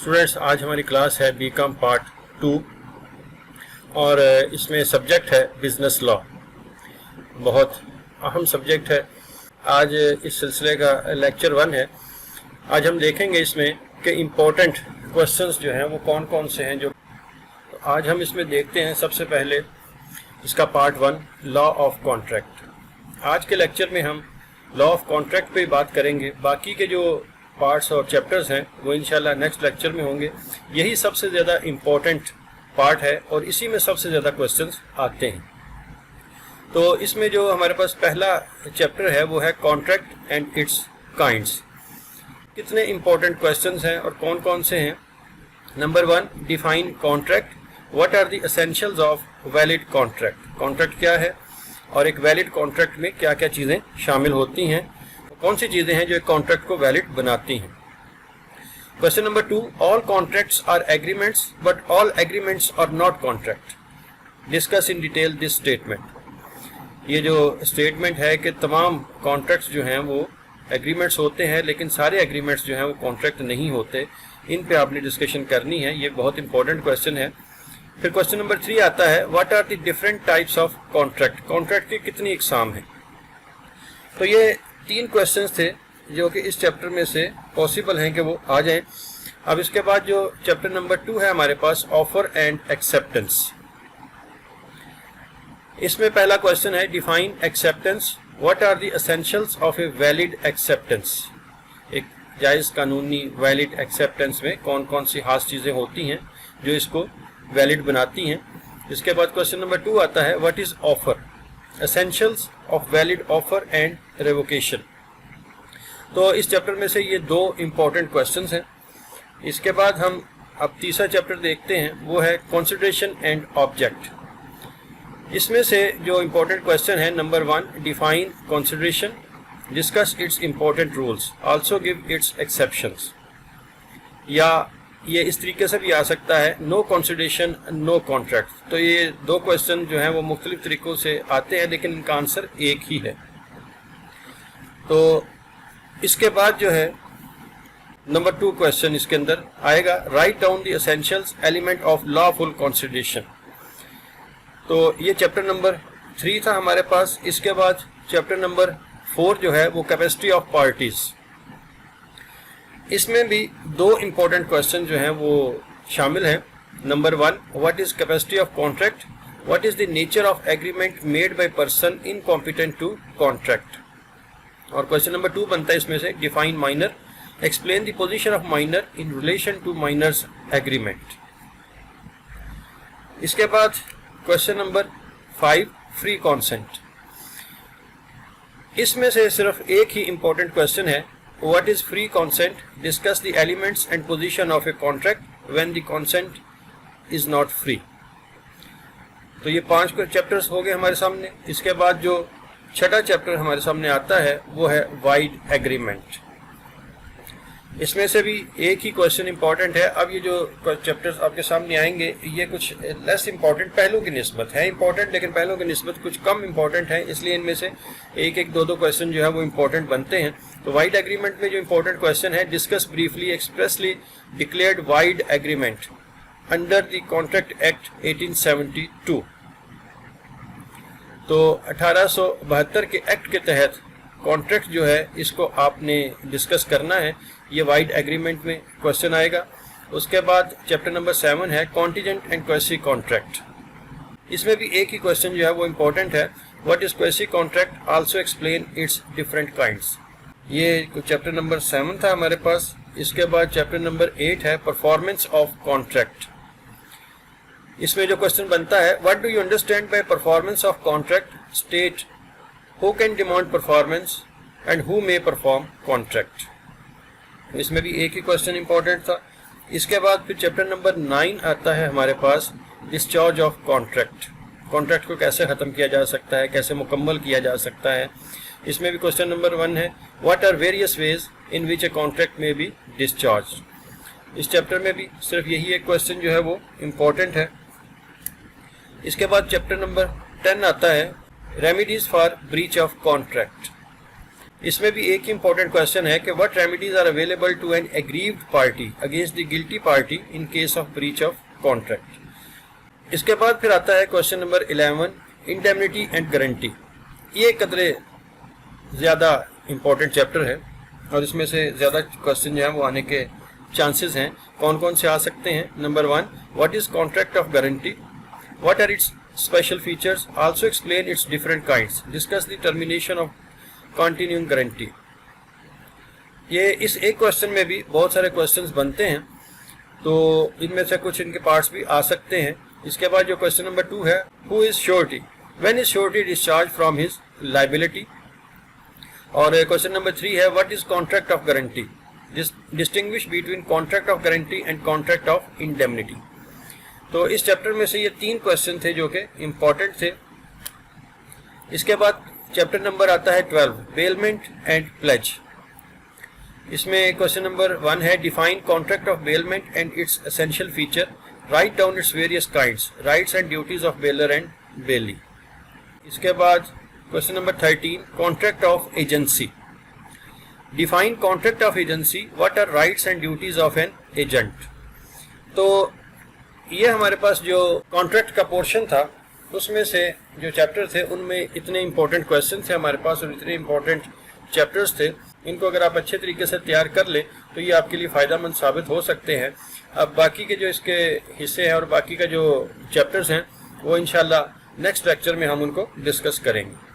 Students, आज हमारी class है बीकॉम पार्ट 2 और इसमें सब्जेक्ट है बिजनेस लॉ। बहुत अहम सब्जेक्ट है। आज इस सिलसिले का लेक्चर 1 है। आज हम देखेंगे इसमें कि इम्पोर्टेंट क्वेश्चंस जो हैं वो कौन कौन से हैं। तो आज हम इसमें देखते हैं सबसे पहले इसका पार्ट 1 लॉ ऑफ कॉन्ट्रैक्ट। आज के लेक्चर में हम लॉ ऑफ कॉन्ट्रैक्ट पे बात करेंगे। बाकी के जो पार्ट्स और चैप्टर्स हैं वो इंशाल्लाह नेक्स्ट लेक्चर में होंगे। यही सबसे ज़्यादा इम्पोर्टेंट पार्ट है और इसी में सबसे ज़्यादा क्वेश्चंस आते हैं। तो इसमें जो हमारे पास पहला चैप्टर है वो है कॉन्ट्रैक्ट एंड इट्स काइंड्स। कितने इम्पोर्टेंट क्वेश्चंस हैं और कौन कौन से हैं। Number 1, define contract. What are the essentials of valid contract. Contract क्या है और एक वैलिड कॉन्ट्रैक्ट में क्या क्या चीज़ें शामिल होती हैं, कौन सी चीज़ें हैं जो एक कॉन्ट्रैक्ट को वैलिड बनाती हैं। Question number 2, all contracts are agreements but all agreements are not contract. Discuss in detail this statement. ये जो स्टेटमेंट है कि तमाम कॉन्ट्रैक्ट्स जो हैं वो एग्रीमेंट्स होते हैं लेकिन सारे एग्रीमेंट्स जो हैं वो कॉन्ट्रैक्ट नहीं होते, इन पे आपने डिस्कशन करनी है। ये बहुत इंपॉर्टेंट क्वेश्चन है। फिर क्वेश्चन नंबर 3 आता है, what are the different types of contract. Contract की कितनी इकसाम है। तो ये 3 क्वेश्चंस थे जो कि इस चैप्टर में से पॉसिबल हैं कि वो आ जाएं। अब इसके बाद जो चैप्टर नंबर 2 है हमारे पास, ऑफर एंड एक्सेप्टेंस। इसमें पहला क्वेश्चन है, define acceptance. What are the essentials of a valid acceptance. एक जायज़ कानूनी वैलिड एक्सेप्टेंस में कौन कौन सी खास चीज़ें होती हैं जो इसको वैलिड बनाती हैं। इसके बाद क्वेश्चन नंबर 2 आता है, what is offer. Essentials of valid offer and revocation. तो इस चैप्टर में से ये 2 इम्पॉर्टेंट क्वेश्चंस हैं। इसके बाद हम अब तीसरा चैप्टर देखते हैं, वो है कंसिडरेशन एंड ऑब्जेक्ट। इसमें से जो इम्पोर्टेंट क्वेश्चन है, number 1, define consideration, discuss it's important rules, also give its exceptions. या ये इस तरीके से भी आ सकता है, नो कंसिडरेशन नो कॉन्ट्रैक्ट। तो ये 2 क्वेश्चन जो हैं वो मुख्तलिफ तरीक़ों से आते हैं लेकिन इनका आंसर एक ही है। तो इसके बाद जो है नंबर 2 क्वेश्चन इसके अंदर आएगा, write down the essentials element of lawful consideration. तो ये चैप्टर नंबर 3 था हमारे पास। इसके बाद चैप्टर नंबर 4 जो है वो कैपेसिटी ऑफ पार्टीज। इसमें भी 2 इम्पोर्टेंट क्वेश्चन जो हैं वो शामिल हैं। Number 1, what is capacity of contract. What is the nature of agreement made by person incompetent to contract. और क्वेश्चन नंबर 2 बनता है इसमें से, define minor, explain the position of minor in relation to minor's agreement. इसके बाद question number 5, free consent. इसमें से सिर्फ एक ही इम्पोर्टेंट क्वेश्चन है, what is free consent, discuss the elements and position of a contract when the consent is not free. तो ये 5 चैप्टर्स हो गए हमारे सामने। इसके बाद जो छठा चैप्टर हमारे सामने आता है वो है वाइड एग्रीमेंट। इसमें से भी एक ही क्वेश्चन इंपॉर्टेंट है। अब ये जो चैप्टर्स आपके सामने आएंगे ये कुछ लेस इंपॉर्टेंट पहलू की निस्बत है, इंपॉर्टेंट लेकिन पहलू की निस्बत कुछ कम इंपॉर्टेंट है, इसलिए इनमें से एक 2 क्वेश्चन जो है वो इंपॉर्टेंट बनते हैं। तो वाइड एग्रीमेंट में जो इंपॉर्टेंट क्वेश्चन है, discuss briefly expressly declared wide agreement under the contract act 1872। तो 1872 के एक्ट के तहत कॉन्ट्रैक्ट जो है इसको आपने डिस्कस करना है। ये वाइड एग्रीमेंट में क्वेश्चन आएगा। उसके बाद चैप्टर नंबर 7 है, कॉन्टिजेंट एंड क्वेसी कॉन्ट्रैक्ट। इसमें भी एक ही क्वेश्चन जो है वो इम्पोर्टेंट है, what is quasi contract, also explain its different kinds. ये चैप्टर नंबर 7 था हमारे पास। इसके बाद चैप्टर नंबर 8 है, परफॉर्मेंस ऑफ कॉन्ट्रैक्ट। इसमें जो क्वेश्चन बनता है, what do you understand by performance of contract, state who can demand performance and who may perform contract. इसमें भी एक ही क्वेश्चन इंपॉर्टेंट था। इसके बाद फिर चैप्टर नंबर 9 आता है हमारे पास, डिस्चार्ज ऑफ कॉन्ट्रैक्ट। कॉन्ट्रैक्ट को कैसे ख़त्म किया जा सकता है, कैसे मुकम्मल किया जा सकता है। इसमें भी क्वेश्चन नंबर 1 है, what are various ways in which a contract may be discharge. इस चैप्टर में भी सिर्फ यही एक क्वेश्चन जो है वो इम्पोर्टेंट है। इसके बाद चैप्टर नंबर 10 आता है, remedies for breach of contract. इसमें भी एक इंपॉर्टेंट क्वेश्चन है कि what remedies are available to an aggrieved party against the guilty party in case of breach of contract. इसके बाद फिर आता है question number 11, indemnity and guarantee. ये कदरे ज़्यादा इंपॉर्टेंट चैप्टर है और इसमें से ज़्यादा क्वेश्चन जो है वो आने के चांसेस हैं। कौन कौन से आ सकते हैं? Number 1, what is contract of guarantee, what are its special features, also explain its different kinds, discuss the termination of continuing guarantee. ये इस एक क्वेश्चन में भी बहुत सारे क्वेश्चंस बनते हैं, तो इनमें से कुछ इनके पार्ट्स भी आ सकते हैं। इसके बाद जो क्वेश्चन नंबर 2 है, who is surety, when is surety discharge from his liability. और क्वेश्चन नंबर 3 है, what is contract of guarantee, distinguish between contract of guarantee and contract of indemnity. तो इस चैप्टर में से ये 3 क्वेश्चन थे जो कि इम्पॉर्टेंट थे। इसके बाद चैप्टर नंबर आता है 12, बेलमेंट एंड प्लेज। इसमें क्वेश्चन नंबर 1 है, define contract of bailment and its essential feature, write down its various kinds, rights and duties of bailor and bailee. इसके बाद question number 13, contract of agency, define contract of agency, what are rights and duties of an agent. तो ये हमारे पास जो contract का portion था उसमें से जो चैप्टर थे उनमें इतने इंपॉर्टेंट क्वेश्चन थे हमारे पास और इतने इंपॉर्टेंट चैप्टर्स थे। इनको अगर आप अच्छे तरीके से तैयार कर लें तो ये आपके लिए फ़ायदेमंद साबित हो सकते हैं। अब बाकी के जो इसके हिस्से हैं और बाकी का जो चैप्टर्स हैं वो इंशाल्लाह नेक्स्ट लेक्चर में हम उनको डिस्कस करेंगे।